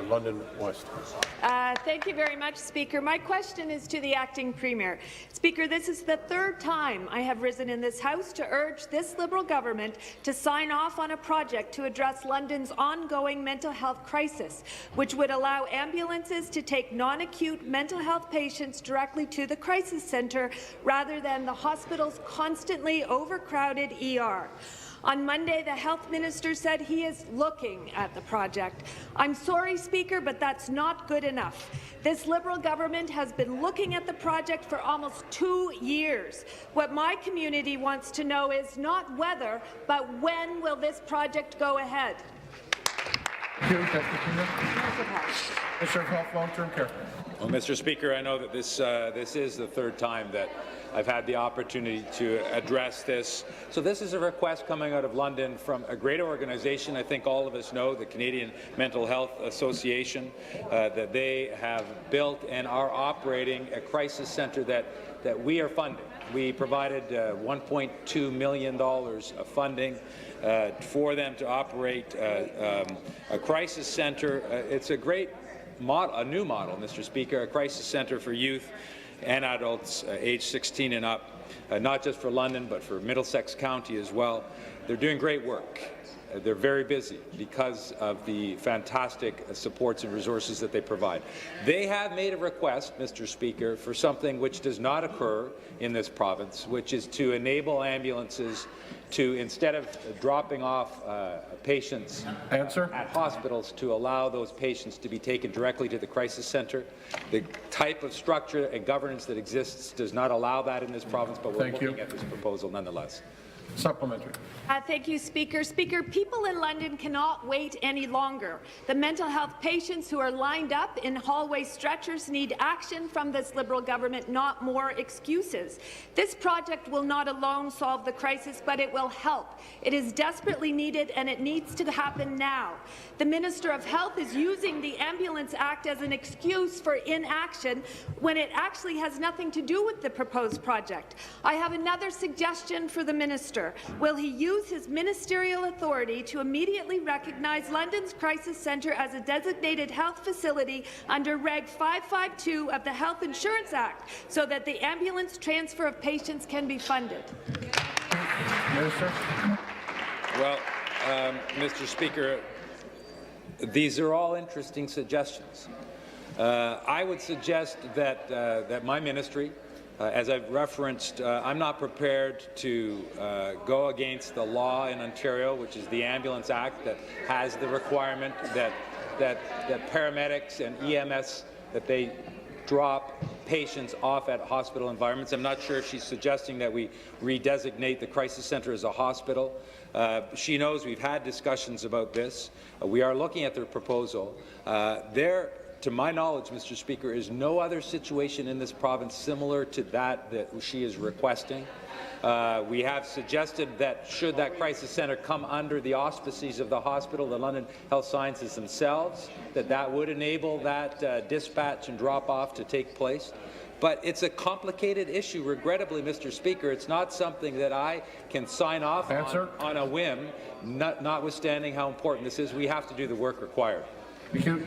London West. Thank you very much, Speaker. My question is to the Acting Premier. Speaker, this is the third time I have risen in this House to urge this Liberal government to sign off on a project to address London's ongoing mental health crisis, which would allow ambulances to take non-acute mental health patients directly to the crisis centre rather than the hospital's constantly overcrowded ER. On Monday, the Health Minister said he is looking at the project. I'm sorry, Speaker, but that's not good enough. This Liberal government has been looking at the project for almost 2 years. What my community wants to know is not whether, but when will this project go ahead? Minister of Health, Long-Term Care. Well, Mr. Speaker, I know that this is the third time that I've had the opportunity to address this. So this is a request coming out of London from a great organization. I think all of us know, the Canadian Mental Health Association, that they have built and are operating a crisis centre that we are funding. We provided $1.2 million of funding for them to operate a crisis centre. It's a great model, a new model, Mr. Speaker, a crisis centre for youth and adults aged 16 and up, not just for London, but for Middlesex County as well. They're doing great work. They're very busy because of the fantastic supports and resources that they provide. They have made a request, Mr. Speaker, for something which does not occur in this province, which is to enable ambulances to, instead of dropping off patients at hospitals, to allow those patients to be taken directly to the crisis centre. The type of structure and governance that exists does not allow that in this province, but we're looking at this proposal nonetheless. Supplementary. Thank you, Speaker. Speaker, people in London cannot wait any longer. The mental health patients who are lined up in hallway stretchers need action from this Liberal government, not more excuses. This project will not alone solve the crisis, but it will help. It is desperately needed, and it needs to happen now. The Minister of Health is using the Ambulance Act as an excuse for inaction when it actually has nothing to do with the proposed project. I have another suggestion for the Minister. Will he use his ministerial authority to immediately recognize London's crisis centre as a designated health facility under Reg 552 of the Health Insurance Act so that the ambulance transfer of patients can be funded? Minister. Well, Mr. Speaker, these are all interesting suggestions. I would suggest that my ministry, as I've referenced, I'm not prepared to go against the law in Ontario, which is the Ambulance Act, that has the requirement that paramedics and EMS, that they drop patients off at hospital environments. I'm not sure if she's suggesting that we redesignate the crisis centre as a hospital. She knows we've had discussions about this. We are looking at their proposal. To my knowledge, Mr. Speaker, is no other situation in this province similar to that she is requesting. We have suggested that should that crisis centre come under the auspices of the hospital, the London Health Sciences themselves, that would enable that dispatch and drop-off to take place. But it's a complicated issue, regrettably, Mr. Speaker. It's not something that I can sign off on a whim, notwithstanding how important this is. We have to do the work required.